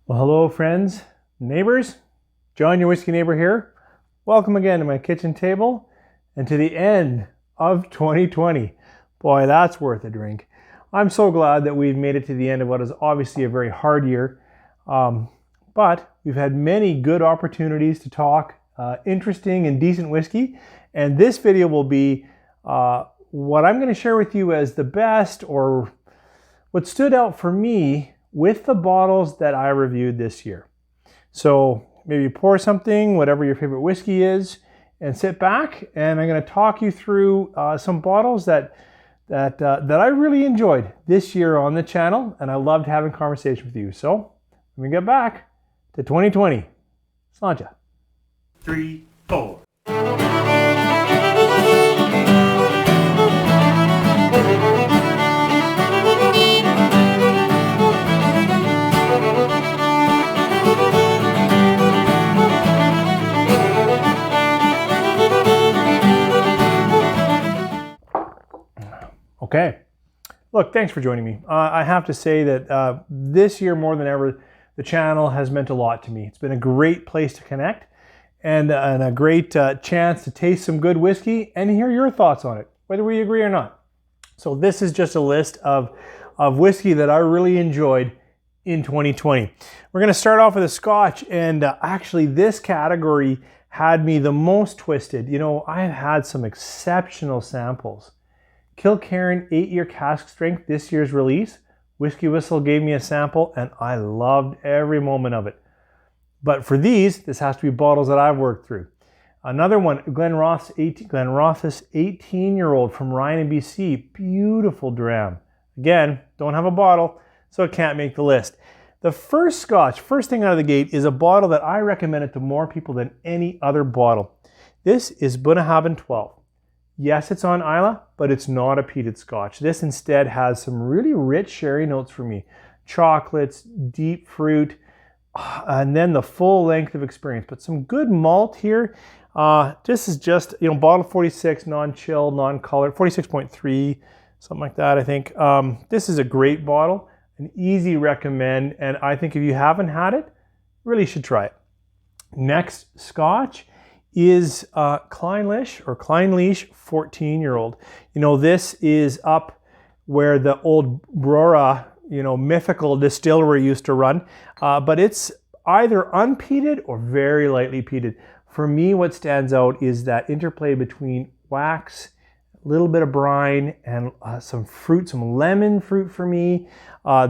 Well, hello friends, neighbors. John, your whiskey neighbor here. Welcome again to my kitchen table and to the end of 2020. Boy, that's worth a drink. I'm so glad that we've made it to the end of what is obviously a very hard year. But we've had many good opportunities to talk interesting and decent whiskey. And this video will be what I'm going to share with you as the best, or what stood out for me with the bottles that I reviewed this year. So maybe pour something, whatever your favorite whiskey is, and sit back, and I'm going to talk you through some bottles that I really enjoyed this year on the channel, and I loved having conversation with you. So let me get back to 2020. Sláinte. 3, 4. Okay. Look, thanks for joining me. I have to say that this year, more than ever, the channel has meant a lot to me. It's been a great place to connect and a great chance to taste some good whiskey and hear your thoughts on it, whether we agree or not. So this is just a list of whiskey that I really enjoyed in 2020. We're going to start off with a Scotch, and actually this category had me the most twisted. You know, I've had some exceptional samples. Kilkerran 8-year cask strength, this year's release. Whiskey Whistle gave me a sample and I loved every moment of it. But for these, this has to be bottles that I've worked through. Another one, Glenrothes 18-year-old from Ryan, BC. Beautiful dram. Again, don't have a bottle, so it can't make the list. The first Scotch, first thing out of the gate, is a bottle that I recommended to more people than any other bottle. This is Bunnahabhain 12. Yes, it's on Islay, but it's not a peated Scotch. This instead has some really rich sherry notes for me. Chocolates, deep fruit, and then the full length of experience. But some good malt here. This is just, bottle 46, non-chill, non-colored, 46.3, something like that, I think. This is a great bottle, an easy recommend, and I think if you haven't had it, really should try it. Next Scotch is Clynelish 14-year-old. This is up where the old Brora, mythical distillery used to run, but it's either unpeated or very lightly peated. For me, what stands out is that interplay between wax, a little bit of brine, and some fruit, some lemon fruit for me.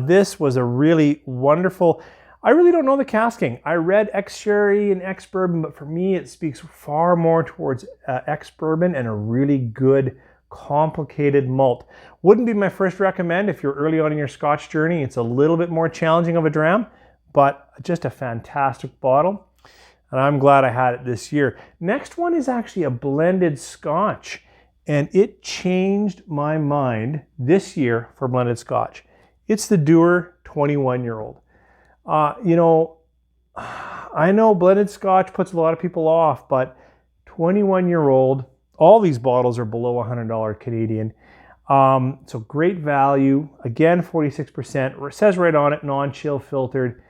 This was a really wonderful. I really don't know the casking. I read ex-sherry and ex-bourbon, but for me it speaks far more towards ex-bourbon and a really good, complicated malt. Wouldn't be my first recommend if you're early on in your Scotch journey. It's a little bit more challenging of a dram, but just a fantastic bottle. And I'm glad I had it this year. Next one is actually a blended Scotch, and it changed my mind this year for blended Scotch. It's the Dewer 21-year-old. I know blended Scotch puts a lot of people off, but 21-year-old, all these bottles are below $100 Canadian. So great value. Again, 46%. It says right on it, non-chill filtered.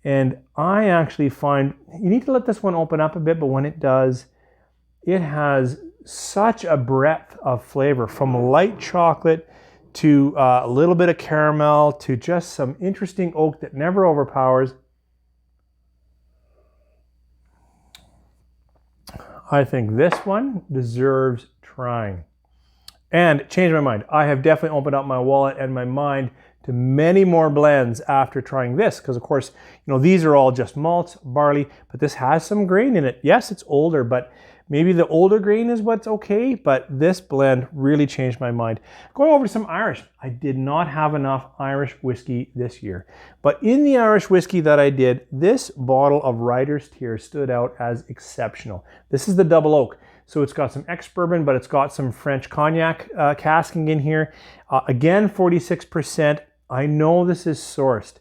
And I actually find you need to let this one open up a bit, but when it does, it has such a breadth of flavor, from light chocolate to a little bit of caramel, to just some interesting oak that never overpowers. I think this one deserves trying. And changed my mind. I have definitely opened up my wallet and my mind to many more blends after trying this, because of course, these are all just malts, barley, but this has some grain in it. Yes, it's older, but maybe the older grain is what's okay, but this blend really changed my mind. Going over to some Irish. I did not have enough Irish whiskey this year, but in the Irish whiskey that I did, this bottle of Writer's Tears stood out as exceptional. This is the double oak. So it's got some ex-bourbon, but it's got some French cognac casking in here. Again, 46%. I know this is sourced,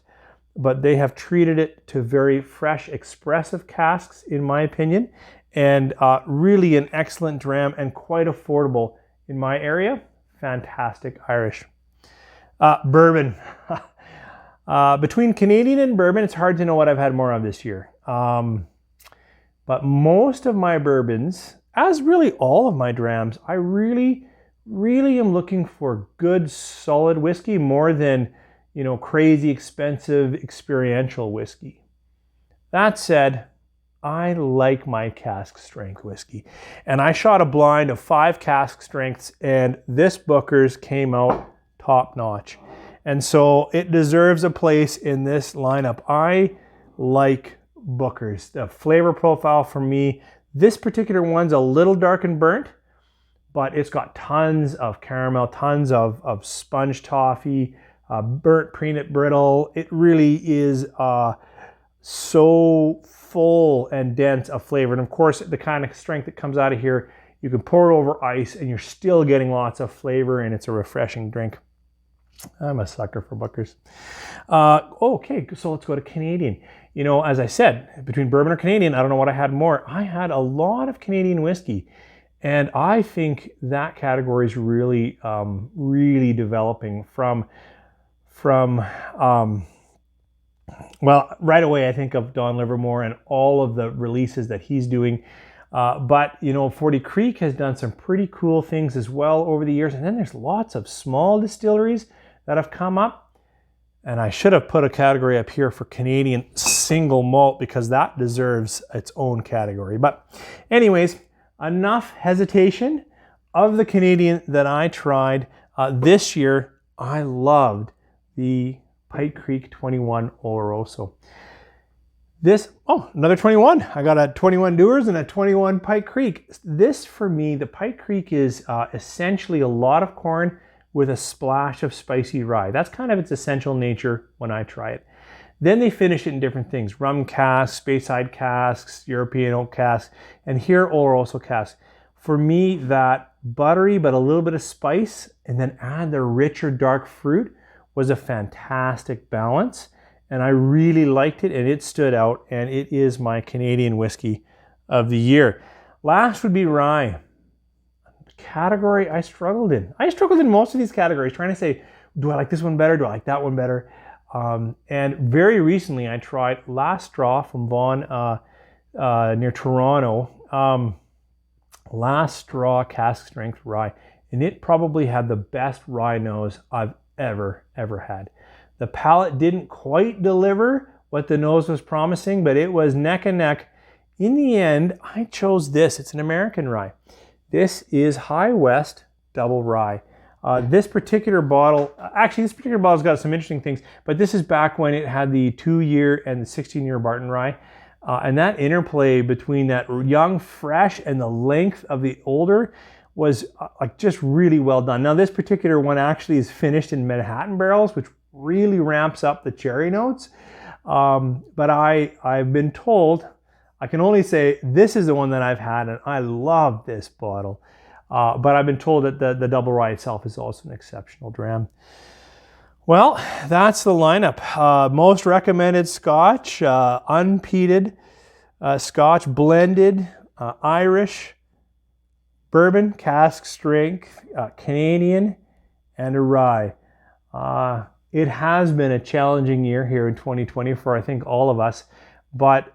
but they have treated it to very fresh, expressive casks, in my opinion. And really an excellent dram and quite affordable in my area. Fantastic Irish. Bourbon. Between Canadian and bourbon, it's hard to know what I've had more of this year. But most of my bourbons, as really all of my drams, I really am looking for good, solid whiskey more than, crazy expensive experiential whiskey. That said, I like my cask strength whiskey. And I shot a blind of 5 cask strengths, and this Booker's came out top notch. And so it deserves a place in this lineup. I like Booker's. The flavor profile for me, this particular one's a little dark and burnt, but it's got tons of caramel, tons of sponge toffee, burnt peanut brittle. It really is so full and dense of flavor. And of course, the kind of strength that comes out of here, you can pour it over ice and you're still getting lots of flavor, and it's a refreshing drink. I'm a sucker for Booker's. Okay, so let's go to Canadian. As I said, between bourbon or Canadian, I don't know what I had more. I had a lot of Canadian whiskey, and I think that category is really, really developing from well, right away I think of Don Livermore and all of the releases that he's doing. But 40 Creek has done some pretty cool things as well over the years. And then there's lots of small distilleries that have come up. And I should have put a category up here for Canadian single malt, because that deserves its own category. But anyways, enough hesitation. Of the Canadian that I tried this year, I loved the Pike Creek 21 Oloroso. Another 21. I got a 21 Dewar's and a 21 Pike Creek. This, for me, the Pike Creek is essentially a lot of corn with a splash of spicy rye. That's kind of its essential nature when I try it. Then they finish it in different things: rum casks, Speyside casks, European oak casks, and here Oloroso casks. For me, that buttery but a little bit of spice, and then add the richer dark fruit, was a fantastic balance. And I really liked it, and it stood out, and it is my Canadian whiskey of the year. Last would be rye. Category I struggled in. I struggled in most of these categories, trying to say, do I like this one better? Do I like that one better? And very recently, I tried Last Straw from Vaughan near Toronto. Last Straw cask strength rye, and it probably had the best rye nose I've ever had. The palate didn't quite deliver what the nose was promising, but it was neck and neck. In the end, I chose this. It's an American rye. This is High West Double Rye. This particular bottle's got some interesting things, but this is back when it had the 2-year and the 16-year Barton Rye. And that interplay between that young, fresh, and the length of the older was just really well done. Now, this particular one actually is finished in Manhattan barrels, which really ramps up the cherry notes. But I've been told, I can only say this is the one that I've had, and I love this bottle. But I've been told that the double rye itself is also an exceptional dram. Well, that's the lineup. Most recommended Scotch, unpeated Scotch, blended, Irish, bourbon, cask strength, Canadian, and a rye. It has been a challenging year here in 2020 for, I think, all of us. But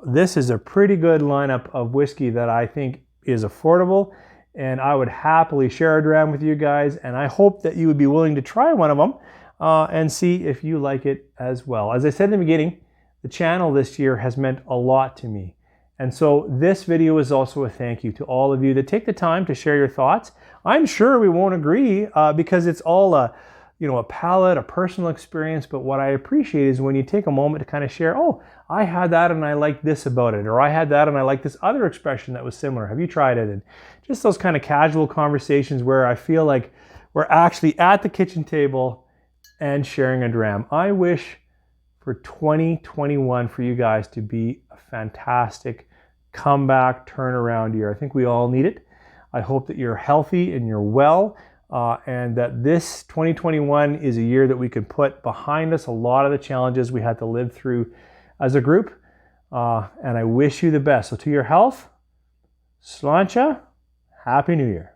this is a pretty good lineup of whiskey that I think is affordable, and I would happily share a dram with you guys, and I hope that you would be willing to try one of them and see if you like it as well. As I said in the beginning, the channel this year has meant a lot to me. And so this video is also a thank you to all of you that take the time to share your thoughts. I'm sure we won't agree because it's all a palate, a personal experience, but what I appreciate is when you take a moment to kind of share, oh, I had that and I like this about it, or I had that and I like this other expression that was similar. Have you tried it? And just those kind of casual conversations where I feel like we're actually at the kitchen table and sharing a dram. I wish for 2021 for you guys to be a fantastic comeback, turnaround year. I think we all need it. I hope that you're healthy and you're well. And that this 2021 is a year that we can put behind us a lot of the challenges we had to live through as a group. And I wish you the best. So to your health, Sláinte, Happy New Year.